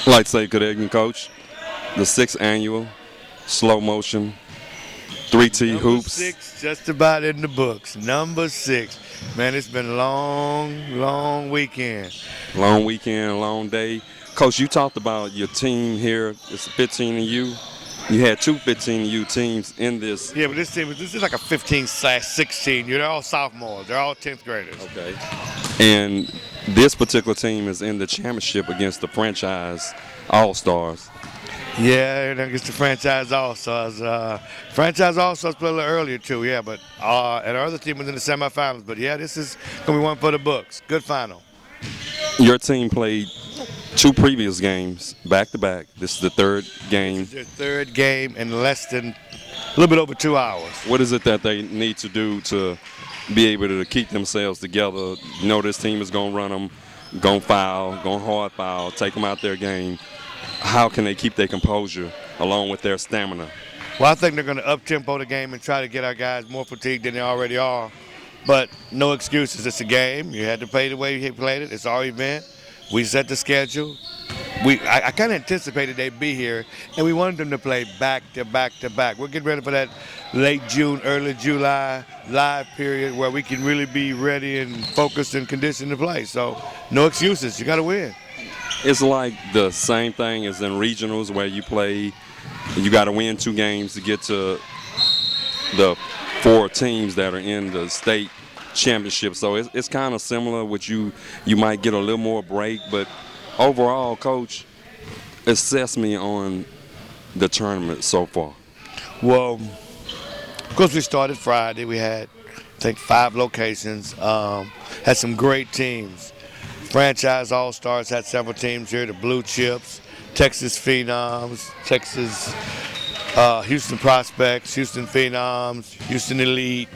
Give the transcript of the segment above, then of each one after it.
Like to say good evening, Coach. The 6th annual slow motion 3T Number hoops. 6, just about in the books. Number 6. Man, it's been a long weekend. Long weekend, long day. Coach, you talked about your team here. It's 15 of you. You had two 15U teams in this. Yeah, but this is like a 15/16. They're all sophomores. They're all 10th graders. Okay. And this particular team is in the championship against the franchise All-Stars. Yeah, and against the franchise All-Stars. Franchise All-Stars played a little earlier too, yeah, but and our other team was in the semifinals. But yeah, this is going to be one for the books. Good final. Your team played 2 previous games back-to-back. This is the 3rd game. This is their 3rd game in less than a little bit over 2 hours. What is it that they need to do to be able to keep themselves together? You know this team is going to run them, going to foul, going hard foul, take them out their game. How can they keep their composure along with their stamina? Well, I think they're going to up-tempo the game and try to get our guys more fatigued than they already are. But no excuses. It's a game. You had to play the way you played it. It's our event. We set the schedule. I kind of anticipated they'd be here, and we wanted them to play back to back to back. We're getting ready for that late June, early July live period where we can really be ready and focused and conditioned to play. So no excuses. You got to win. It's like the same thing as in regionals where you play, you got to win 2 games to get to the 4 teams that are in the state championship. So it's kind of similar, which you might get a little more break, but overall, Coach, assess me on the tournament so far. Well, of course, we started Friday. We had, I think, 5 locations. Had some great teams. Franchise All-Stars had several teams here. The Blue Chips, Texas Phenoms, Houston Prospects, Houston Phenoms, Houston Elite.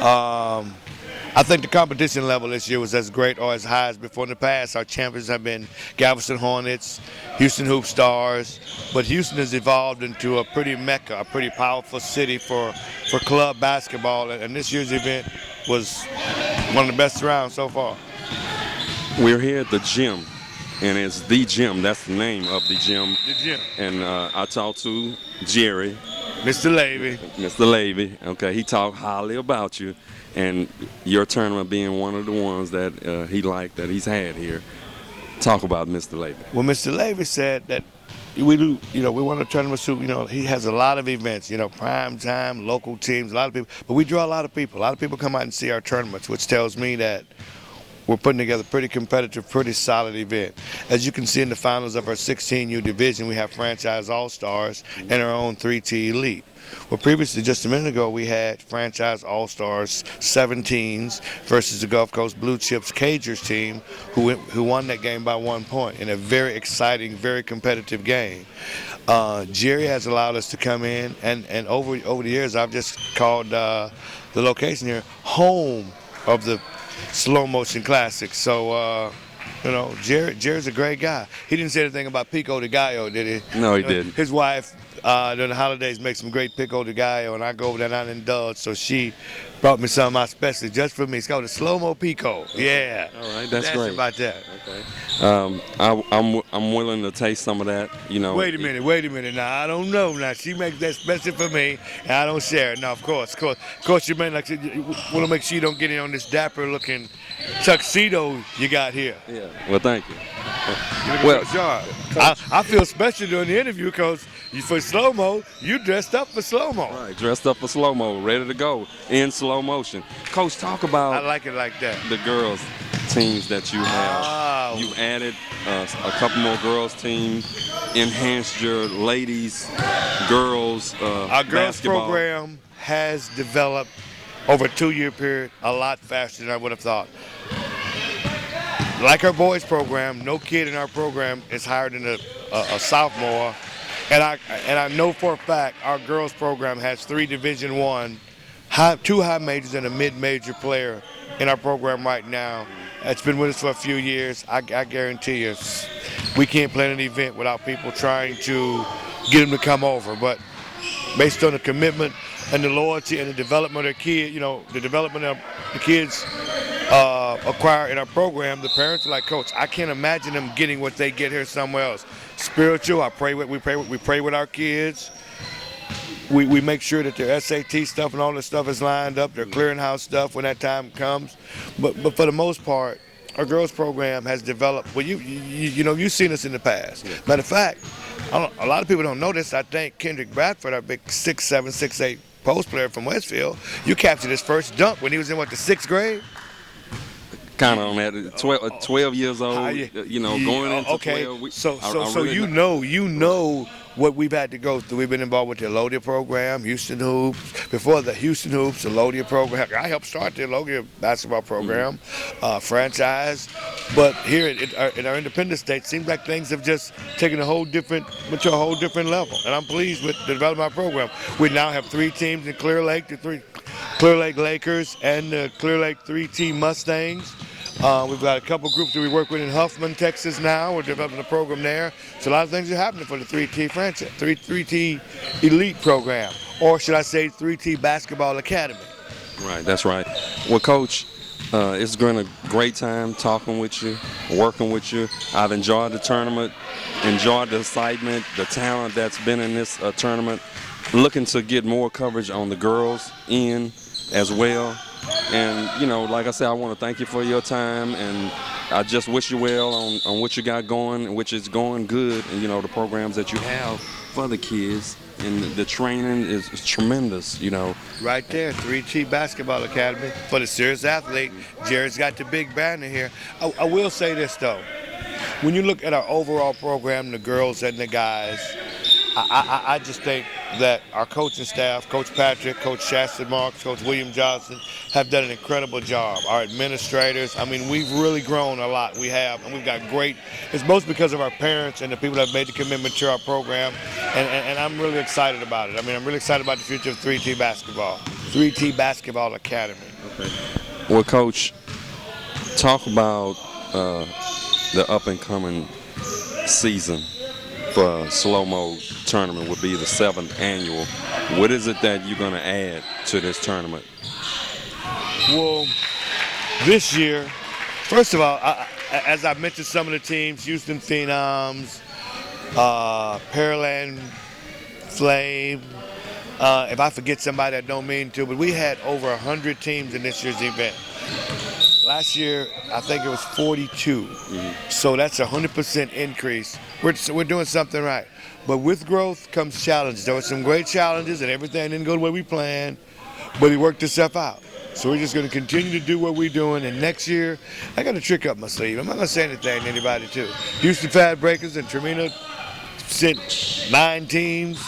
I think the competition level this year was as great or as high as before in the past. Our champions have been Galveston Hornets, Houston Hoop Stars, but Houston has evolved into a pretty mecca, a pretty powerful city for club basketball, and this year's event was one of the best around so far. We're here at the gym, and it's the gym. That's the name of the gym. The gym. And I talked to Jerry. Mr. Levy. Mr. Levy, okay, he talked highly about you and your tournament being one of the ones that he liked that he's had here. Talk about Mr. Levy. Well, Mr. Levy said that we do, we want a tournament suit. He has a lot of events, prime time, local teams, a lot of people, but we draw a lot of people. A lot of people come out and see our tournaments, which tells me that we're putting together a pretty competitive, pretty solid event. As you can see in the finals of our 16U division, we have Franchise All-Stars and our own 3T Elite. Well, previously, just a minute ago, we had Franchise All-Stars 17s versus the Gulf Coast Blue Chips Cagers team who won that game by 1 point in a very exciting, very competitive game. Jerry has allowed us to come in, and over the years, I've just called the location here home of the Slow Motion Classics. So, Jerry's a great guy. He didn't say anything about pico de gallo, did he? No, he didn't. His wife, during the holidays, makes some great pico de gallo, and I go over there and I indulge. So she brought me some out specially just for me. It's called a Slo Mo Pico. Yeah. All right, that's great. About that. Okay. I'm willing to taste some of that. Wait a minute. Now I don't know. Now she makes that special for me, and I don't share it. Now, of course, you may want to make sure you don't get in on this dapper-looking tuxedo you got here. Yeah. Well, thank you. Well, I feel special during the interview because for Slo Mo, you dressed up for Slo Mo. Right, dressed up for Slo Mo, ready to go in slow motion. Coach, talk about I like it like that. The girls teams that you have. Wow. You added a couple more girls teams, enhanced your ladies, girls Our girls basketball. program has developed over a 2-year period a lot faster than I would have thought. Like our boys program, no kid in our program is higher than a sophomore, and I know for a fact our girls program has 3 Division I, 2 high majors and a mid-major player in our program right now. It's been with us for a few years. I guarantee you, we can't plan an event without people trying to get them to come over. But based on the commitment and the loyalty and the development of the kid, the development of the kids acquire in our program, the parents are like, Coach, I can't imagine them getting what they get here somewhere else. Spiritual, we pray with our kids. We make sure that their SAT stuff and all this stuff is lined up, their clearinghouse stuff when that time comes. But for the most part, our girls program has developed. Well, you've seen us in the past. Yeah. Matter of fact, a lot of people don't know this. I think Kendrick Bradford, our big 6'7", 6'8" post player from Westfield, you captured his first dunk when he was in the 6th grade. Kind of on that 12 years old, going into okay. 12. So you know what we've had to go through. We've been involved with the Elodia program, Houston Hoops. Before the Houston Hoops, Elodia program. I helped start the Elodia basketball program, franchise. But here in our independent state, it seems like things have just taken a whole different level. And I'm pleased with the development of our program. We now have 3 teams in Clear Lake, the 3 Clear Lake Lakers and the Clear Lake 3T Mustangs. We've got a couple groups that we work with in Huffman, Texas now. We're developing a program there. So a lot of things are happening for the 3T franchise, 3T Elite program, or should I say 3T Basketball Academy. Right, that's right. Well, Coach, it's been a great time talking with you, working with you. I've enjoyed the tournament, enjoyed the excitement, the talent that's been in this tournament. Looking to get more coverage on the girls' end as well. And, like I said, I want to thank you for your time, and I just wish you well on what you got going, which is going good, and, the programs that you have for the kids, and the training is tremendous, Right there, 3T Basketball Academy for the serious athlete. Jerry's got the big banner here. I will say this, though. When you look at our overall program, the girls and the guys, I just think that our coaching staff, Coach Patrick, Coach Shasta Marks, Coach William Johnson, have done an incredible job. Our administrators, we've really grown a lot. We have, and we've got great. It's most because of our parents and the people that have made the commitment to our program, and I'm really excited about it. I'm really excited about the future of 3T basketball, 3T Basketball Academy. Okay. Well, Coach, talk about the up-and-coming season for Slo Mo tournament would be the 7th annual. What is it that you're going to add to this tournament? Well, this year, first of all, as I mentioned some of the teams, Houston Phenoms, Pearland Flame, if I forget somebody, I don't mean to, but we had over 100 teams in this year's event. Last year, I think it was 42. Mm-hmm. So that's a 100% increase. We're doing something right. But with growth comes challenges. There were some great challenges, and everything didn't go the way we planned, but it worked itself out. So we're just going to continue to do what we're doing. And next year, I got a trick up my sleeve. I'm not going to say anything to anybody, too. Houston Fad Breakers and Tremina sent 9 teams.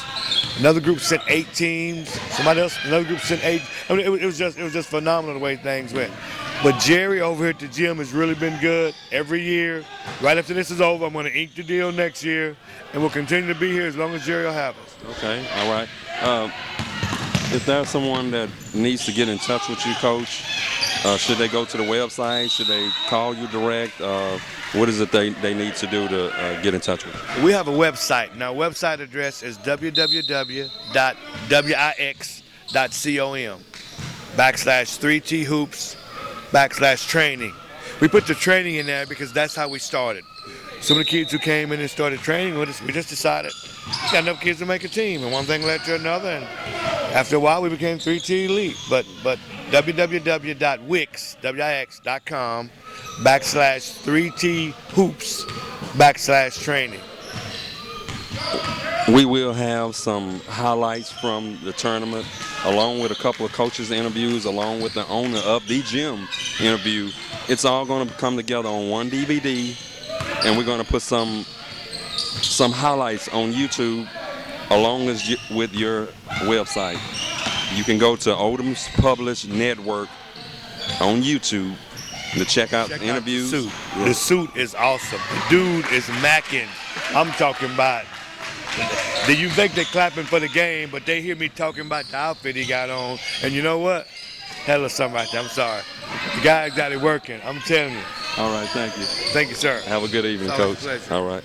Another group sent 8 teams. Another group sent 8. It was just phenomenal the way things went. But Jerry over here at the gym has really been good every year. Right after this is over, I'm going to ink the deal next year, and we'll continue to be here as long as Jerry will have us. Okay, all right. If there's someone that needs to get in touch with you, Coach, should they go to the website? Should they call you direct? What is it they need to do to get in touch with you? We have a website. Now, our website address is www.wix.com/3T Hoops /training. We put the training in there because that's how we started. Some of the kids who came in and started training with us, we just decided we got enough kids to make a team, and one thing led to another, and after a while we became 3T Elite. But www.wix.com /3T Hoops /training. We will have some highlights from the tournament, along with a couple of coaches' interviews, along with the owner of the gym interview. It's all going to come together on one DVD, and we're going to put some highlights on YouTube, along with your website. You can go to Odom's Published Network on YouTube to check out the interviews. The suit is awesome. The dude is macking. I'm talking about. Do you think they're clapping for the game, but they hear me talking about the outfit he got on, and you know what? Hell of something right there. I'm sorry. The guys got it working. I'm telling you. All right, thank you. Thank you, sir. Have a good evening, Coach. All right.